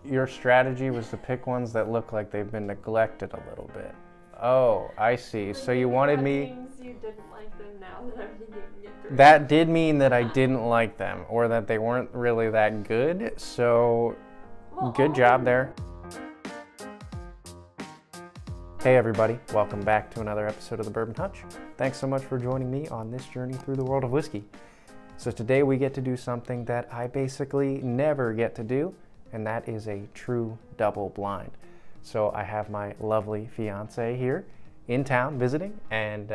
your strategy was to pick ones that look like they've been neglected a little bit. Oh, I see. So you wanted me... That means you didn't like them now that I'm thinking it through. That did mean that I didn't like them, or that they weren't really that good, so good job there. Hey everybody, welcome back to another episode of the Bourbon Hutch. Thanks so much for joining me on this journey through the world of whiskey. So today we get to do something that I basically never get to do, and that is a true double blind. So I have my lovely fiance here in town visiting, and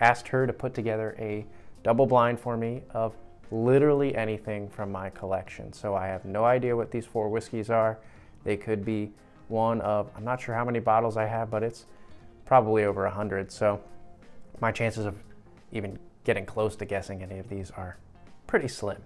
asked her to put together a double blind for me of literally anything from my collection. So I have no idea what these 4 whiskeys are. They could be one of, I'm not sure how many bottles I have, but it's probably over 100. So my chances of even getting close to guessing any of these are pretty slim.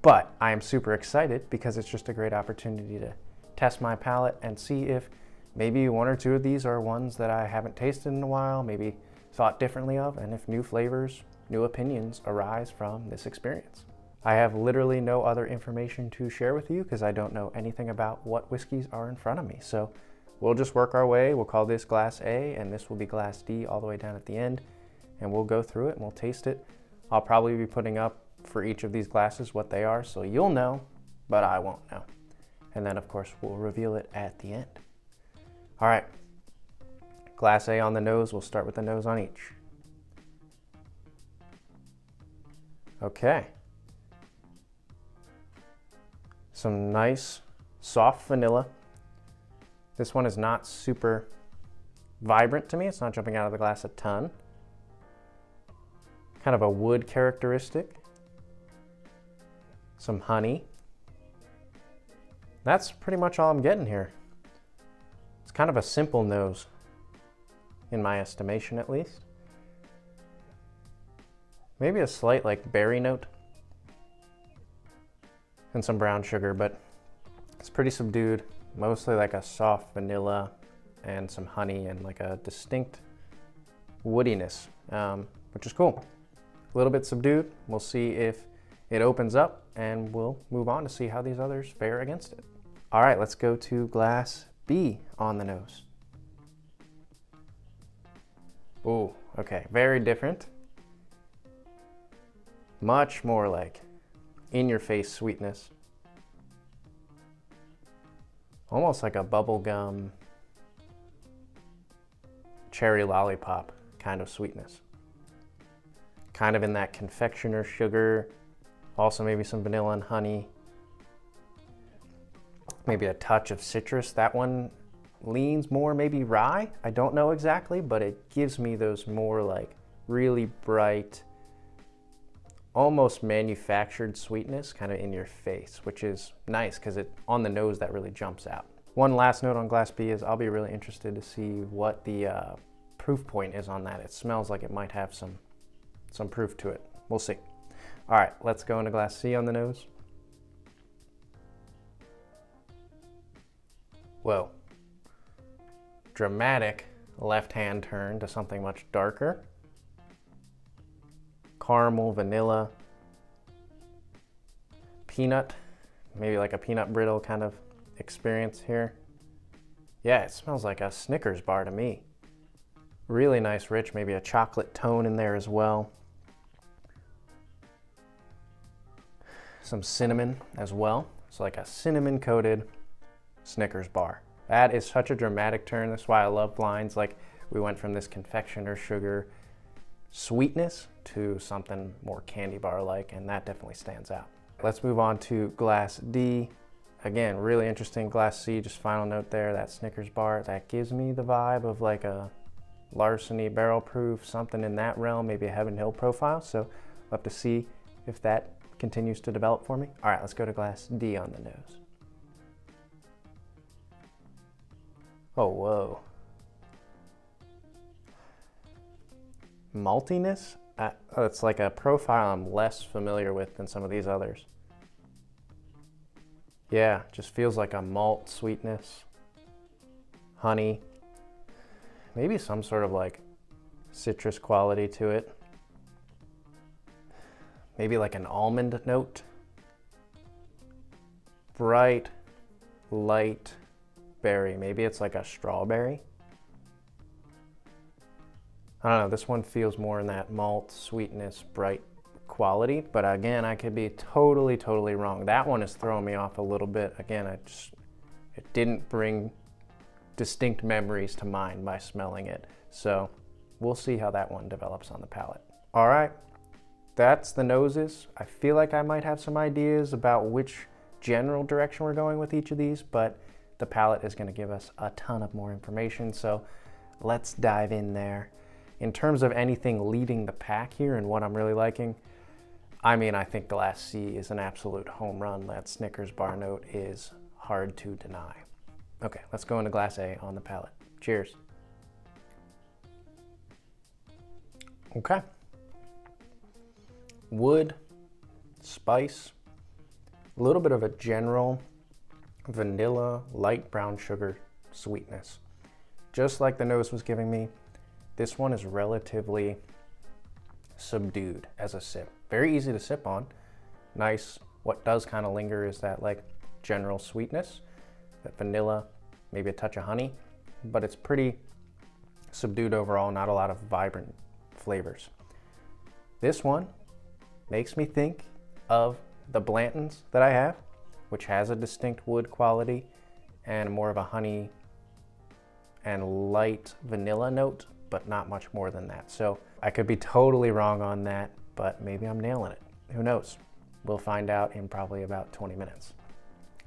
But I am super excited because it's just a great opportunity to test my palate and see if maybe 1 or 2 of these are ones that I haven't tasted in a while, maybe thought differently of, and if new flavors, new opinions arise from this experience. I have literally no other information to share with you because I don't know anything about what whiskeys are in front of me. So we'll just work our way. We'll call this glass A and this will be glass D all the way down at the end, and we'll go through it and we'll taste it. I'll probably be putting up for each of these glasses what they are, so you'll know, but I won't know. And then of course we'll reveal it at the end. All right, glass A on the nose. We'll start with the nose on each. Okay. Some nice soft vanilla. This one is not super vibrant to me. It's not jumping out of the glass a ton. Kind of a wood characteristic. Some honey. That's pretty much all I'm getting here. It's kind of a simple nose, in my estimation at least. Maybe a slight like berry note. And some brown sugar, but it's pretty subdued. Mostly like a soft vanilla and some honey and like a distinct woodiness, which is cool. A little bit subdued. We'll see if it opens up and we'll move on to see how these others fare against it. All right, let's go to glass B on the nose. Ooh, okay, very different. Much more like in-your-face sweetness. Almost like a bubblegum, cherry lollipop kind of sweetness. Kind of in that confectioner sugar, also maybe some vanilla and honey. Maybe a touch of citrus. That one leans more maybe rye. I don't know exactly, but it gives me those more like really bright, almost manufactured sweetness kind of in your face, which is nice because it on the nose that really jumps out. One last note on glass B is I'll be really interested to see what the proof point is on that. It smells like it might have some proof to it. We'll see. All right, let's go into glass C on the nose. Whoa. Dramatic left-hand turn to something much darker. Caramel, vanilla, peanut, maybe like a peanut brittle kind of experience here. Yeah, it smells like a Snickers bar to me. Really nice, rich, maybe a chocolate tone in there as well. Some cinnamon as well. It's like a cinnamon coated Snickers bar. That is such a dramatic turn. That's why I love blinds. Like we went from this confectioner sugar sweetness to something more candy bar like, and that definitely stands out. Let's move on to glass D. Again, really interesting. Glass C, just final note there, that Snickers bar, that gives me the vibe of like a Larceny barrel proof, something in that realm, maybe a Heaven Hill profile. So we'll have to see if that continues to develop for me. All right, let's go to glass D on the nose. Oh, whoa. Maltiness? It's like a profile I'm less familiar with than some of these others. Yeah, just feels like a malt sweetness, honey, maybe some sort of like citrus quality to it. Maybe like an almond note. Bright, light berry. Maybe it's like a strawberry. I don't know, this one feels more in that malt, sweetness, bright quality, but again, I could be totally wrong. That one is throwing me off a little bit. Again, it didn't bring distinct memories to mind by smelling it. So we'll see how that one develops on the palate. All right, that's the noses. I feel like I might have some ideas about which general direction we're going with each of these, but the palate is going to give us a ton of more information. So let's dive in there. In terms of anything leading the pack here and what I'm really liking, I mean, I think Glass C is an absolute home run. That Snickers bar note is hard to deny. Okay, let's go into Glass A on the palate. Cheers. Okay. Wood, spice, a little bit of a general vanilla, light brown sugar sweetness. Just like the nose was giving me, this one is relatively subdued as a sip. Very easy to sip on. Nice. What does kind of linger is that like general sweetness, that vanilla, maybe a touch of honey, but it's pretty subdued overall, not a lot of vibrant flavors. This one makes me think of the Blanton's that I have, which has a distinct wood quality and more of a honey and light vanilla note, but not much more than that. So I could be totally wrong on that, but maybe I'm nailing it. Who knows? We'll find out in probably about 20 minutes.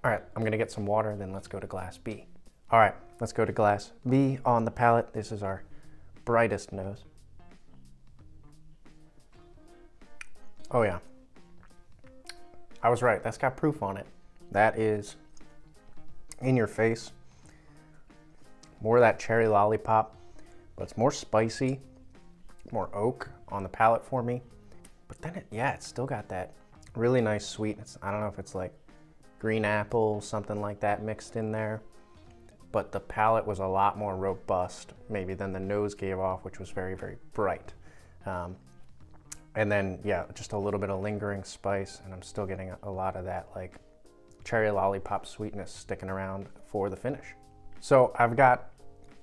All right, I'm gonna get some water, then let's go to Glass B. All right, let's go to Glass B on the palate. This is our brightest nose. Oh yeah, I was right, that's got proof on it. That is in your face. More of that cherry lollipop, but it's more spicy, more oak on the palate for me. But then it's still got that really nice sweetness. I don't know if it's like green apple, something like that mixed in there. But the palate was a lot more robust maybe than the nose gave off, which was very bright. And then, yeah, just a little bit of lingering spice, and I'm still getting a lot of that like cherry lollipop sweetness sticking around for the finish. So I've got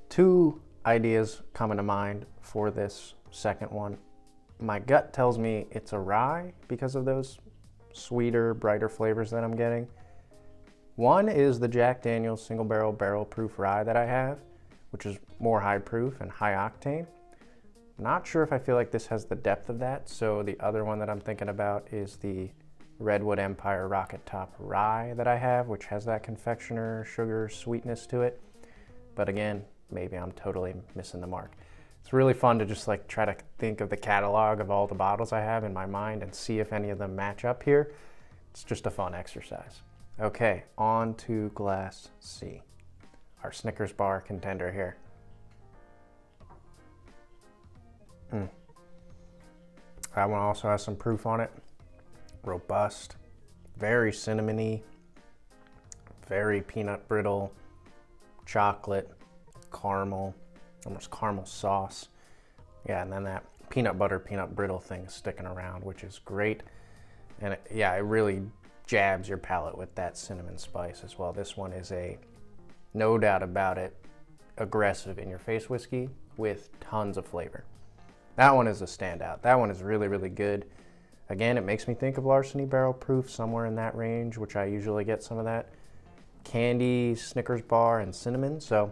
two ideas coming to mind for this second one. My gut tells me it's a rye because of those sweeter, brighter flavors that I'm getting. One is the Jack Daniel's single barrel proof rye that I have, which is more high proof and high octane. Not sure if I feel like this has the depth of that, so the other one that I'm thinking about is the Redwood Empire Rocket Top Rye that I have, which has that confectioner sugar sweetness to it. But again, maybe I'm totally missing the mark. It's really fun to just like try to think of the catalog of all the bottles I have in my mind and see if any of them match up here. It's just a fun exercise. Okay, on to Glass C, our Snickers bar contender here. That one also has some proof on it. Robust, very cinnamony, very peanut brittle, chocolate, caramel, almost caramel sauce. Yeah, and then that peanut butter, peanut brittle thing sticking around, which is great. And it really jabs your palate with that cinnamon spice as well. This one is no doubt about it, aggressive in your face whiskey with tons of flavor. That one is a standout. That one is really good. Again, it makes me think of Larceny Barrel Proof, somewhere in that range, which I usually get some of that candy, Snickers bar, and cinnamon. So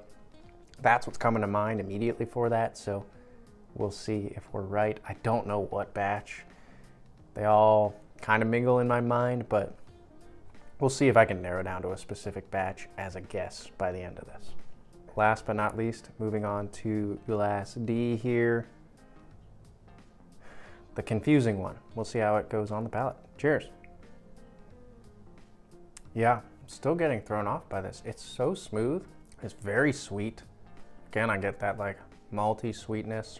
that's what's coming to mind immediately for that. So we'll see if we're right. I don't know what batch. They all kind of mingle in my mind, but we'll see if I can narrow down to a specific batch as a guess by the end of this. Last but not least, moving on to Glass D here. The confusing one. We'll see how it goes on the palate. Cheers. Yeah, still getting thrown off by this. It's so smooth. It's very sweet. Again, I get that like malty sweetness.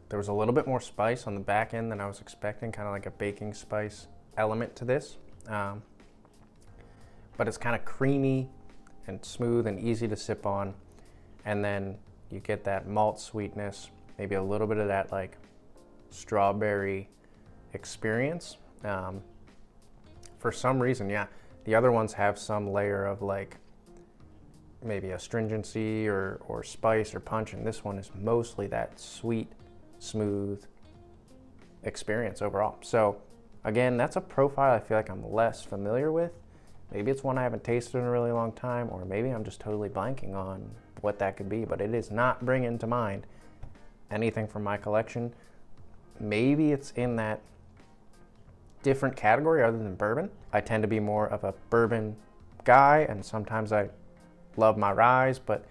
There was a little bit more spice on the back end than I was expecting, kind of like a baking spice element to this. But it's kind of creamy and smooth and easy to sip on. And then you get that malt sweetness, maybe a little bit of that like strawberry experience. For some reason, yeah, the other ones have some layer of like maybe astringency or spice or punch, and this one is mostly that sweet, smooth experience overall. So again, that's a profile I feel like I'm less familiar with. Maybe it's one I haven't tasted in a really long time, or maybe I'm just totally blanking on what that could be, but it is not bringing to mind anything from my collection. Maybe it's in that different category other than bourbon. I tend to be more of a bourbon guy, and sometimes I love my ryes, but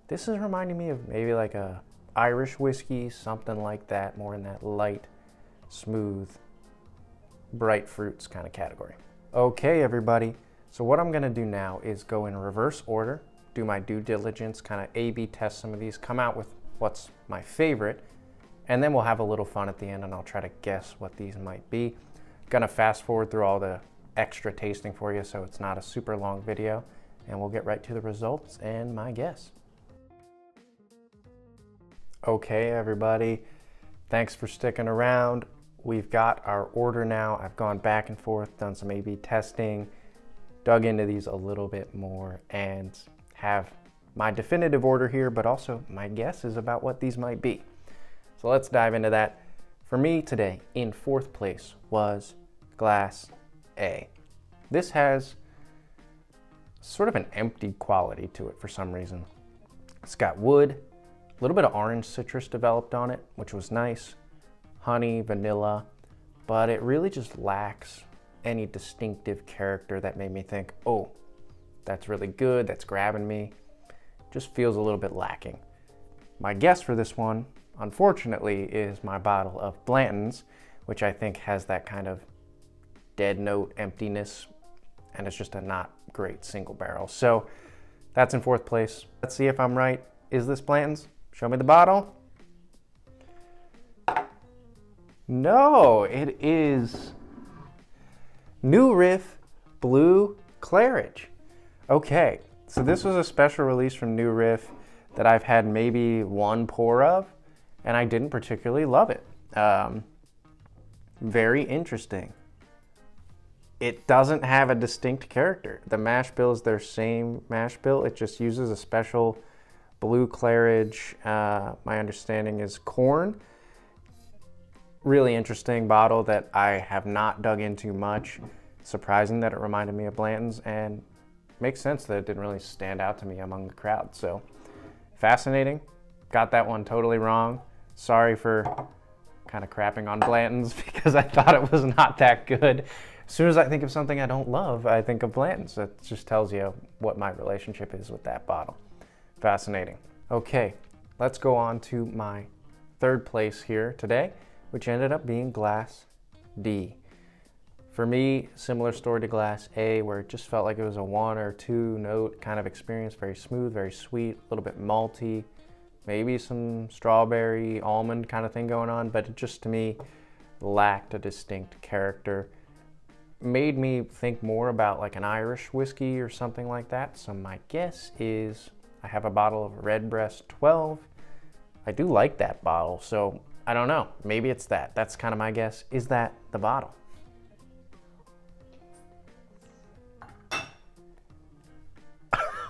this is reminding me of maybe like a Irish whiskey, something like that, more in that light, smooth, bright fruits kind of category. Okay, everybody. So what I'm gonna do now is go in reverse order, do my due diligence, kind of A/B test some of these, come out with what's my favorite, and then we'll have a little fun at the end and I'll try to guess what these might be. Gonna fast forward through all the extra tasting for you so it's not a super long video, and we'll get right to the results and my guess. Okay, everybody, thanks for sticking around. We've got our order now. I've gone back and forth, done some A/B testing, dug into these a little bit more, and have my definitive order here, but also my guesses about what these might be. So let's dive into that. For me today, in fourth place was Glass A. This has sort of an empty quality to it for some reason. It's got wood, a little bit of orange citrus developed on it, which was nice, honey, vanilla, but it really just lacks any distinctive character that made me think, oh, that's really good, that's grabbing me. Just feels a little bit lacking. My guess for this one, unfortunately, is my bottle of Blanton's, which I think has that kind of dead note emptiness, and it's just a not great single barrel. So that's in fourth place. Let's see if I'm right. Is this Blanton's? Show me the bottle. No, it is New Riff Blue Claridge. Okay, so this was a special release from New Riff that I've had maybe one pour of, and I didn't particularly love it. Very interesting. It doesn't have a distinct character. The mash bill is their same mash bill. It just uses a special blue Claridge. My understanding is corn. Really interesting bottle that I have not dug into much. Surprising that it reminded me of Blanton's, and makes sense that it didn't really stand out to me among the crowd. So fascinating. Got that one totally wrong. Sorry for kind of crapping on Blanton's because I thought it was not that good. As soon as I think of something I don't love, I think of Blanton's. That just tells you what my relationship is with that bottle. Fascinating. Okay, let's go on to my third place here today, which ended up being Glass D. For me, similar story to Glass A, where it just felt like it was a 1 or 2 note kind of experience. Very smooth, very sweet, a little bit malty, maybe some strawberry, almond kind of thing going on, but it just, to me, lacked a distinct character. Made me think more about like an Irish whiskey or something like that. So my guess is I have a bottle of Redbreast 12. I do like that bottle, so I don't know. Maybe it's that. That's kind of my guess. Is that the bottle?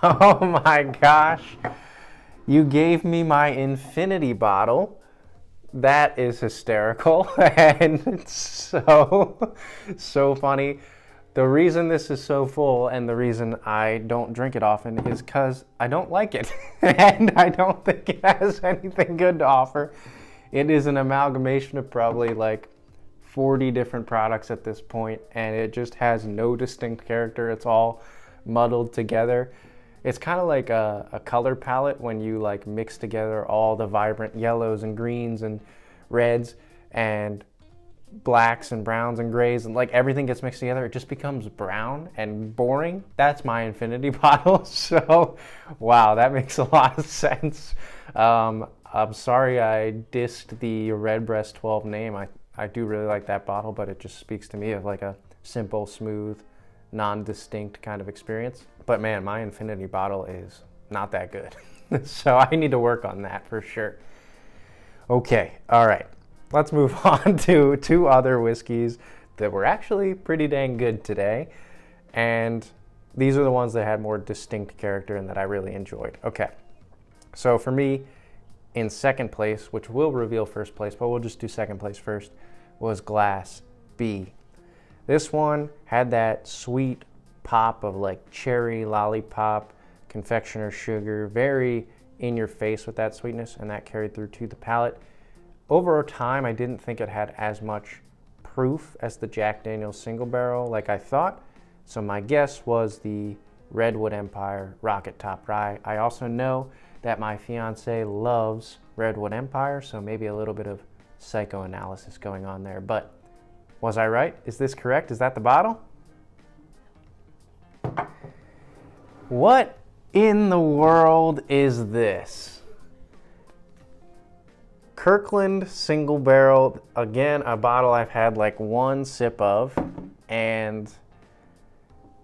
Oh my gosh. You gave me my infinity bottle. That is hysterical, and it's so funny. The reason this is so full and the reason I don't drink it often is because I don't like it, and I don't think it has anything good to offer. It is an amalgamation of probably like 40 different products at this point, and it just has no distinct character. It's all muddled together. It's kind of like a color palette when you like mix together all the vibrant yellows and greens and reds and blacks and browns and grays, and like everything gets mixed together. It just becomes brown and boring. That's my infinity bottle. So, wow, that makes a lot of sense. I'm sorry I dissed the Redbreast 12 name. I do really like that bottle, but it just speaks to me of like a simple, smooth, non-distinct kind of experience. But man, my infinity bottle is not that good. So I need to work on that for sure. Okay, all right. Let's move on to 2 other whiskeys that were actually pretty dang good today. And these are the ones that had more distinct character and that I really enjoyed. Okay, so for me, in second place, which will reveal first place, but we'll just do second place first, was Glass B. This one had that sweet pop of like cherry lollipop, confectioner sugar, very in your face with that sweetness, and that carried through to the palate. Over time, I didn't think it had as much proof as the Jack Daniel's single barrel like I thought. So my guess was the Redwood Empire Rocket Top Rye. I also know that my fiance loves Redwood Empire, so maybe a little bit of psychoanalysis going on there. But was I right? Is this correct? Is that the bottle? What in the world is this? Kirkland single barrel, again, a bottle I've had like one sip of, and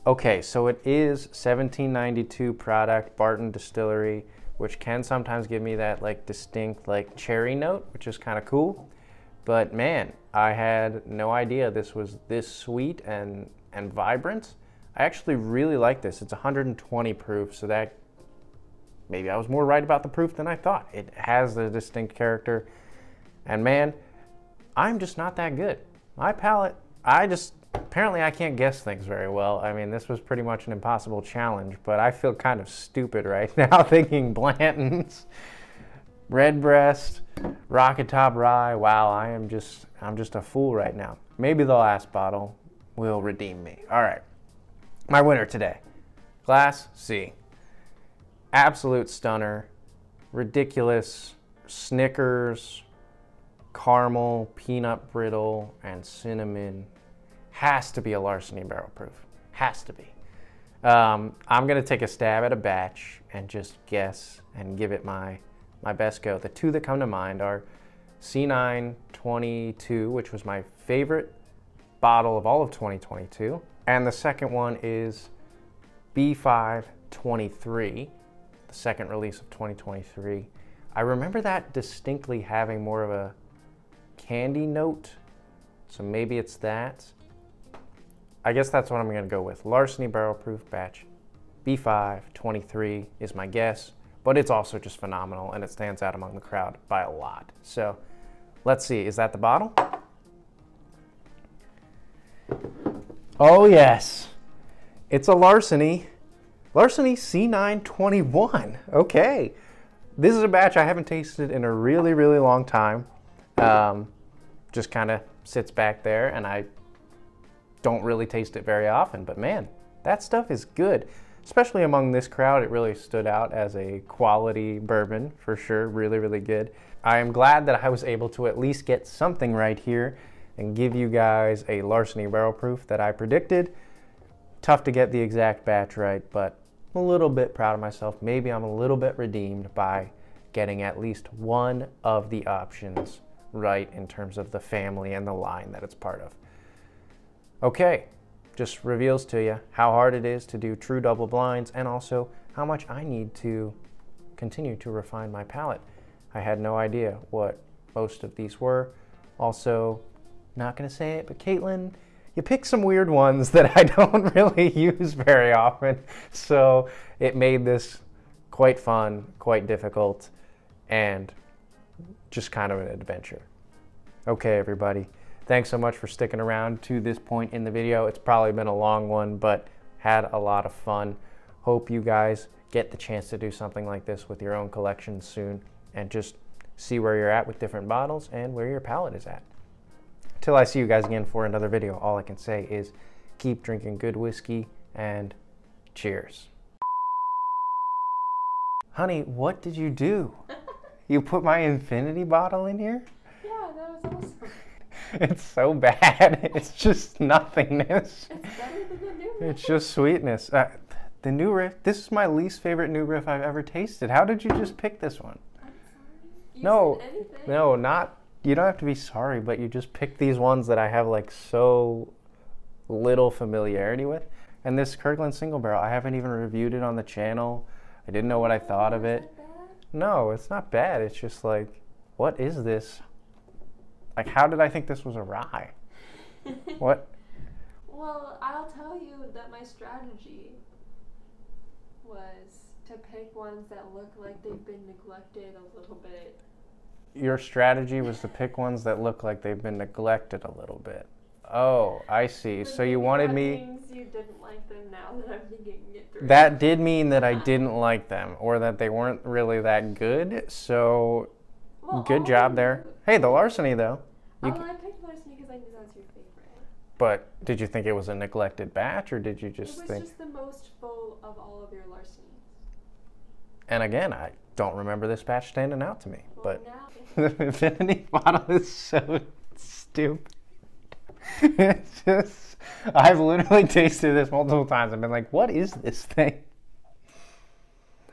okay, so it is 1792 product, Barton Distillery, which can sometimes give me that like distinct like cherry note, which is kind of cool. But man, I had no idea this was this sweet and vibrant. I actually really like this. It's 120 proof, so that maybe I was more right about the proof than I thought. It has a distinct character, and man, I'm just not that good. My palate, apparently I can't guess things very well. I mean, this was pretty much an impossible challenge, but I feel kind of stupid right now thinking Blanton's, Redbreast, Rocket Top Rye. Wow, I'm just a fool right now. Maybe the last bottle will redeem me. All right, my winner today, Glass C. Absolute stunner, ridiculous Snickers, caramel, peanut brittle, and cinnamon. Has to be a Larceny barrel proof. Has to be. I'm gonna take a stab at a batch and just guess and give it my best go. The two that come to mind are C922, which was my favorite bottle of all of 2022, and the second one is B523, the second release of 2023. I remember that distinctly having more of a candy note, so maybe it's that. I guess that's what I'm gonna go with. Larceny barrel proof batch B523 is my guess, but it's also just phenomenal and it stands out among the crowd by a lot. So let's see, is that the bottle? Oh yes, it's a Larceny C921. Okay, this is a batch I haven't tasted in a really, really long time. Just kind of sits back there and I don't really taste it very often, but man, that stuff is good. Especially among this crowd, it really stood out as a quality bourbon for sure. Really, really good. I am glad that I was able to at least get something right here and give you guys a Larceny barrel proof that I predicted. Tough to get the exact batch right, but I'm a little bit proud of myself. Maybe I'm a little bit redeemed by getting at least one of the options right in terms of the family and the line that it's part of. Okay, just reveals to you how hard it is to do true double blinds and also how much I need to continue to refine my palate. I had no idea what most of these were. Also, not gonna say it, but Caitlin, you pick some weird ones that I don't really use very often. So it made this quite fun, quite difficult, and just kind of an adventure. Okay, everybody. Thanks so much for sticking around to this point in the video. It's probably been a long one, but had a lot of fun. Hope you guys get the chance to do something like this with your own collection soon and just see where you're at with different bottles and where your palate is at. Till I see you guys again for another video, all I can say is keep drinking good whiskey and cheers. Honey, what did you do? You put my infinity bottle in here? Yeah, that was awesome. It's so bad. It's just nothingness. It's better than the new riff. It's just sweetness. The new riff, this is my least favorite new riff I've ever tasted. How did you just pick this one? I'm sorry. You No, said anything. no, not, you don't have to be sorry, but you just picked these ones that I have like so little familiarity with. And this Kirkland single barrel, I haven't even reviewed it on the channel. I didn't know what I thought of it. Is that bad? No, it's not bad. It's just like, what is this? Like, how did I think this was a rye? What? Well, I'll tell you that my strategy was to pick ones that look like they've been neglected a little bit. Your strategy was to pick ones that look like they've been neglected a little bit. Oh, I see. So you wanted me... That means you didn't like them now that I'm thinking it through. That did mean that I didn't like them, or that they weren't really that good, so Well, good all job of there. them- Hey, the larceny, though. I picked larceny because I knew that's your favorite. But did you think it was a neglected batch, or did you just It was think... just the most full of all of your larcenies. And again, I don't remember this batch standing out to me, Well, but now the infinity bottle is so stupid. It's just... I've literally tasted this multiple times and been like, what is this thing?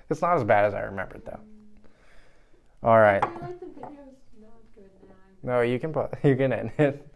It's not as bad as I remembered, though. All right. I feel like the video's not good now. No, you can end it.